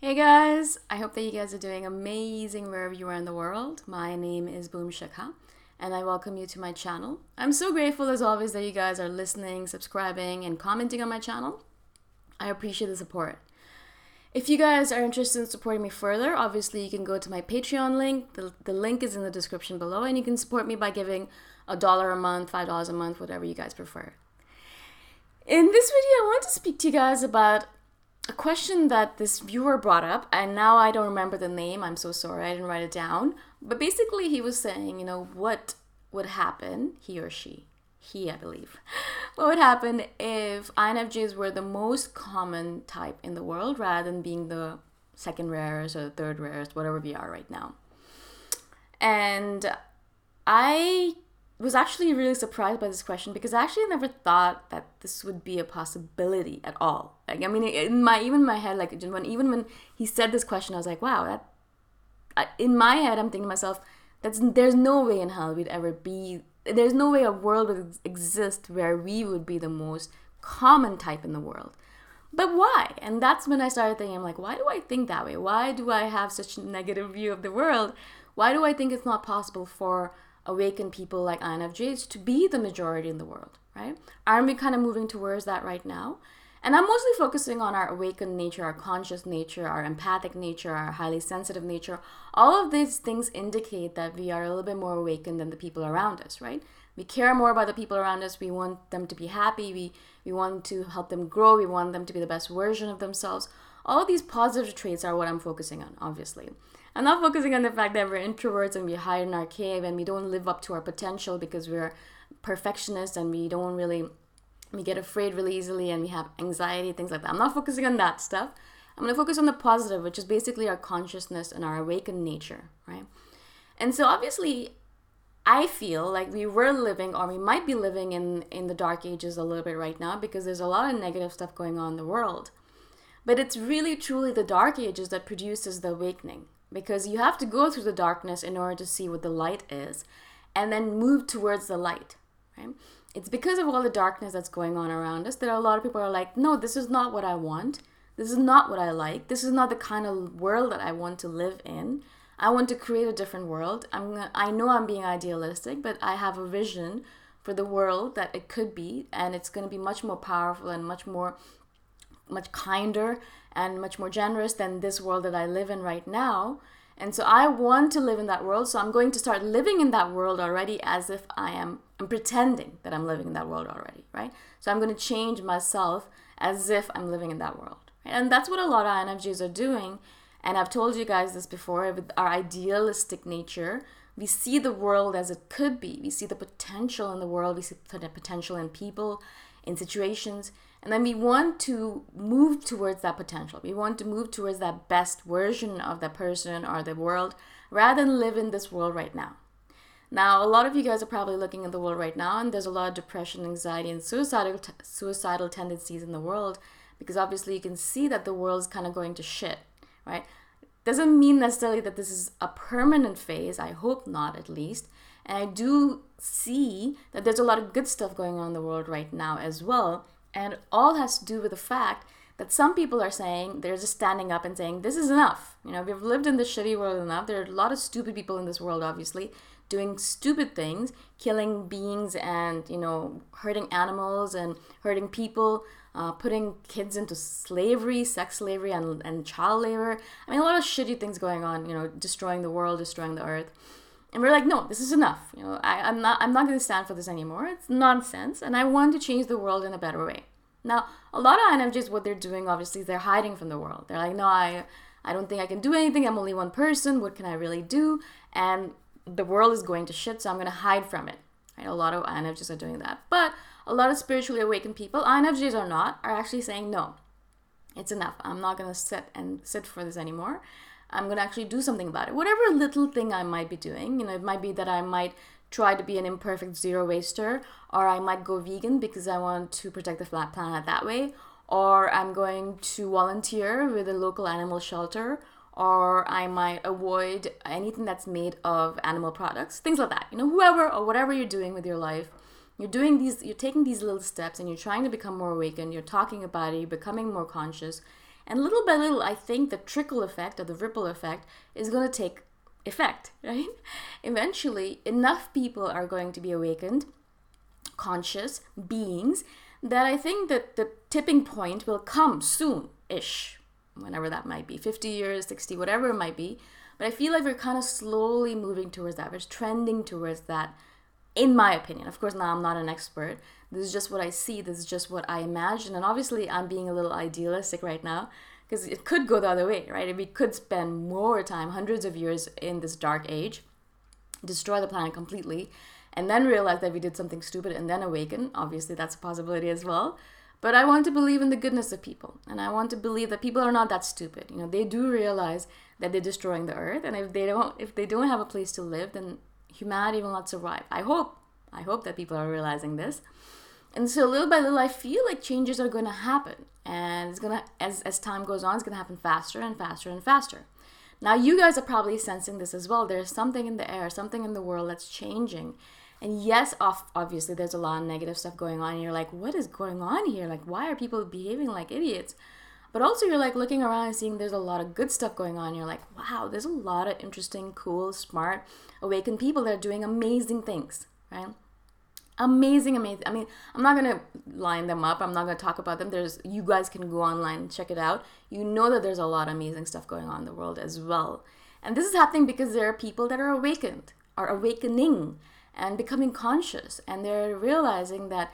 Hey guys, I hope that you guys are doing amazing wherever you are in the world. My name is Shikha and I welcome you to my channel. I'm so grateful as always that you guys are listening, subscribing, and commenting on my channel. I appreciate the support. If you guys are interested in supporting me further, obviously you can go to my Patreon link. The link is in the description below, and you can support me by giving $1 a month, $5 a month, whatever you guys prefer. In this video, I want to speak to you guys about a question that this viewer brought up, and now I don't remember the name. I'm so sorry, I didn't write it down. But basically, he was saying, what would happen, he or she, I believe, what would happen if INFJs were the most common type in the world rather than being the second rarest or the third rarest, whatever we are right now. And I was actually really surprised by this question because I actually never thought that this would be a possibility at all. Like, I mean, in my head, like when he said this question, I was like, wow, in my head, I'm thinking to myself, there's no way in hell we'd ever be. There's no way a world would exist where we would be the most common type in the world. But why? And that's when I started thinking, I'm like, why do I think that way? Why do I have such a negative view of the world? Why do I think it's not possible for awakened people like INFJs to be the majority in the world, right? Aren't we kind of moving towards that right now? And I'm mostly focusing on our awakened nature, our conscious nature, our empathic nature, our highly sensitive nature. All of these things indicate that we are a little bit more awakened than the people around us, right? We care more about the people around us. We want them to be happy. We want to help them grow. We want them to be the best version of themselves. All of these positive traits are what I'm focusing on, obviously. I'm not focusing on the fact that we're introverts and we hide in our cave and we don't live up to our potential because we're perfectionists and we get afraid really easily and we have anxiety, things like that. I'm not focusing on that stuff. I'm going to focus on the positive, which is basically our consciousness and our awakened nature, right? And so obviously, I feel like we were living, or we might be living in the dark ages a little bit right now because there's a lot of negative stuff going on in the world. But it's really truly the dark ages that produces the awakening, because you have to go through the darkness in order to see what the light is and then move towards the light, right? It's because of all the darkness that's going on around us that a lot of people are like, no, this is not what I want. This is not what I like. This is not the kind of world that I want to live in. I want to create a different world. I know I'm being idealistic, but I have a vision for the world that it could be, and it's going to be much more powerful and much kinder and much more generous than this world that I live in right now. And so I want to live in that world. So I'm going to start living in that world already as if I'm pretending that I'm living in that world already, right? So I'm going to change myself as if I'm living in that world. Right? And that's what a lot of INFJs are doing. And I've told you guys this before, with our idealistic nature, we see the world as it could be. We see the potential in the world. We see the potential in people, in situations. And then we want to move towards that potential. We want to move towards that best version of that person or the world rather than live in this world right now. Now, a lot of you guys are probably looking at the world right now, and there's a lot of depression, anxiety, and suicidal tendencies in the world because obviously you can see that the world is kind of going to shit, right? Doesn't mean necessarily that this is a permanent phase. I hope not, at least. And I do see that there's a lot of good stuff going on in the world right now as well. And it all has to do with the fact that some people are saying, they're just standing up and saying, this is enough. We've lived in this shitty world enough. There are a lot of stupid people in this world, obviously, doing stupid things, killing beings and, hurting animals and hurting people, putting kids into slavery, sex slavery, and child labor. I mean, a lot of shitty things going on, destroying the world, destroying the earth. And we're like, no, this is enough. I'm not going to stand for this anymore. It's nonsense. And I want to change the world in a better way. Now, a lot of INFJs, what they're doing, obviously, is they're hiding from the world. They're like, no, I don't think I can do anything. I'm only one person. What can I really do? And the world is going to shit, so I'm going to hide from it. Right? A lot of INFJs are doing that. But a lot of spiritually awakened people, INFJs or not, are actually saying, no, it's enough. I'm not going to sit for this anymore. I'm going to actually do something about it. Whatever little thing I might be doing, it might be that I might try to be an imperfect zero waster, or I might go vegan because I want to protect the flat planet that way, or I'm going to volunteer with a local animal shelter, or I might avoid anything that's made of animal products, things like that. Whoever or whatever you're doing with your life, you're taking these little steps and you're trying to become more awakened, you're talking about it, you're becoming more conscious. And little by little, I think the trickle effect or the ripple effect is going to take effect, right? Eventually, enough people are going to be awakened, conscious beings, that I think that the tipping point will come soon-ish, whenever that might be, 50 years, 60, whatever it might be. But I feel like we're kind of slowly moving towards that. We're trending towards that, in my opinion. Of course, now I'm not an expert. This is just what I see. This is just what I imagine. And obviously, I'm being a little idealistic right now because it could go the other way, right? We could spend more time, hundreds of years in this dark age, destroy the planet completely, and then realize that we did something stupid and then awaken. Obviously, that's a possibility as well. But I want to believe in the goodness of people. And I want to believe that people are not that stupid. They do realize that they're destroying the earth. And if they don't have a place to live, then humanity will not survive. I hope that people are realizing this. And so little by little, I feel like changes are going to happen. And it's going to, as time goes on, it's going to happen faster and faster and faster. Now, you guys are probably sensing this as well. There's something in the air, something in the world that's changing. And yes, obviously, there's a lot of negative stuff going on. And you're like, what is going on here? Like, why are people behaving like idiots? But also, you're like looking around and seeing there's a lot of good stuff going on. You're like, wow, there's a lot of interesting, cool, smart, awakened people that are doing amazing things, right? Amazing. I mean, I'm not going to line them up. I'm not going to talk about them. You guys can go online and check it out. You know that there's a lot of amazing stuff going on in the world as well. And this is happening because there are people that are awakened, are awakening, and becoming conscious, and they're realizing that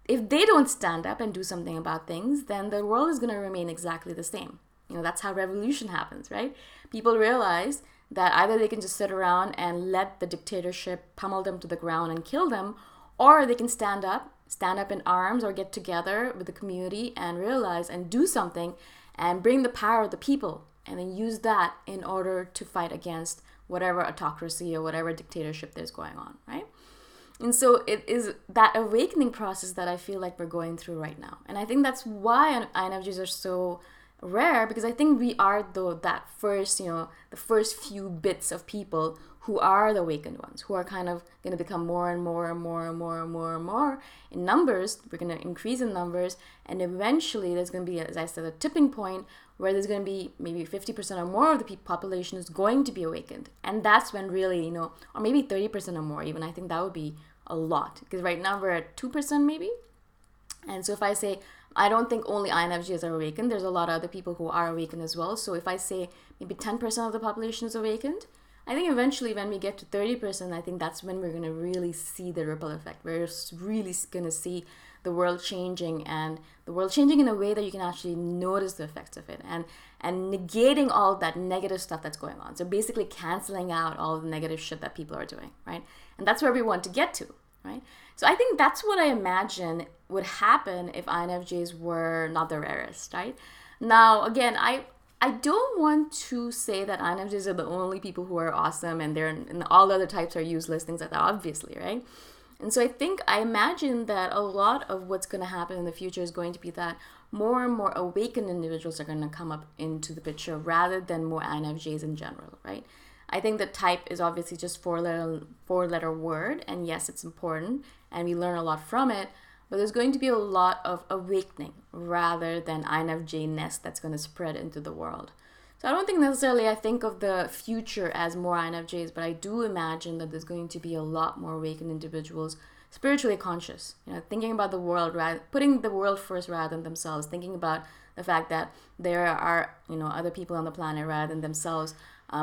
if they don't stand up and do something about things, then the world is going to remain exactly the same. That's how revolution happens, right? People realize that either they can just sit around and let the dictatorship pummel them to the ground and kill them, or they can stand up in arms or get together with the community and realize and do something and bring the power of the people and then use that in order to fight against whatever autocracy or whatever dictatorship there's going on, right? And so it is that awakening process that I feel like we're going through right now. And I think that's why INFJs are so rare, because I think we are that first, the first few bits of people who are the awakened ones, who are kind of going to become more and more and more and more and more and more in numbers. We're going to increase in numbers, and eventually there's going to be, as I said, a tipping point where there's going to be maybe 50% or more of the population is going to be awakened. And that's when really, or maybe 30% or more even. I think that would be a lot, because right now we're at 2% maybe. And so if I say, I don't think only INFJs are awakened, there's a lot of other people who are awakened as well. So if I say maybe 10% of the population is awakened, I think eventually when we get to 30%, I think that's when we're going to really see the ripple effect. We're really going to see the world changing, and the world changing in a way that you can actually notice the effects of it, and negating all that negative stuff that's going on. So basically canceling out all the negative shit that people are doing, right? And that's where we want to get to, right? So I think that's what I imagine would happen if INFJs were not the rarest, right? Now, again, I don't want to say that INFJs are the only people who are awesome and all the other types are useless, things like that, obviously, right? And so I imagine that a lot of what's going to happen in the future is going to be that more and more awakened individuals are going to come up into the picture rather than more INFJs in general, right? I think that type is obviously just four-letter word, and yes, it's important, and we learn a lot from it, but there's going to be a lot of awakening rather than INFJ-ness that's going to spread into the world. So I don't think necessarily I think of the future as more INFJs, but I do imagine that there's going to be a lot more awakened individuals, spiritually conscious, thinking about the world, putting the world first rather than themselves, thinking about the fact that there are, other people on the planet rather than themselves,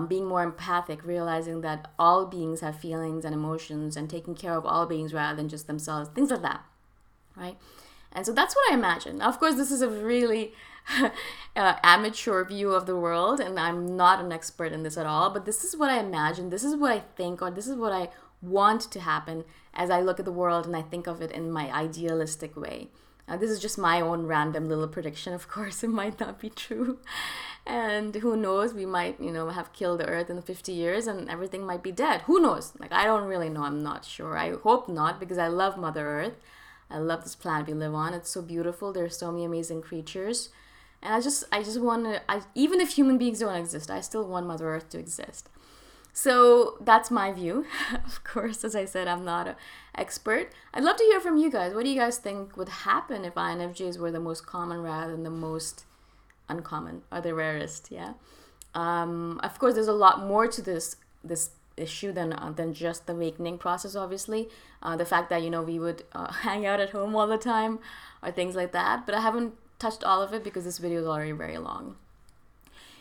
being more empathic, realizing that all beings have feelings and emotions, and taking care of all beings rather than just themselves, things like that, right? And so that's what I imagine. Now, of course, this is a really amateur view of the world, and I'm not an expert in this at all, but this is what I imagine, this is what I think, or this is what I want to happen as I look at the world and I think of it in my idealistic way. This is just my own random little prediction. Of course, it might not be true. And who knows, we might, have killed the earth in 50 years and everything might be dead. Who knows? I don't really know. I'm not sure. I hope not, because I love Mother Earth. I love this planet we live on. It's so beautiful. There's so many amazing creatures. And I just want to, even if human beings don't exist, I still want Mother Earth to exist. So that's my view. Of course, as I said, I'm not an expert. I'd love to hear from you guys. What do you guys think would happen if INFJs were the most common rather than the most uncommon, are the rarest. Yeah. Of course, there's a lot more to this issue than just the awakening process. Obviously, the fact that we would hang out at home all the time, or things like that. But I haven't touched all of it because this video is already very long.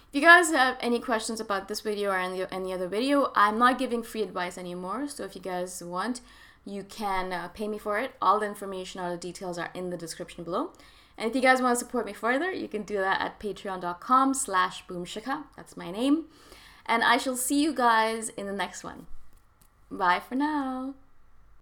If you guys have any questions about this video or any other video, I'm not giving free advice anymore. So if you guys want, you can pay me for it. All the information, all the details are in the description below. And if you guys want to support me further, you can do that at patreon.com/boomshikha. That's my name. And I shall see you guys in the next one. Bye for now.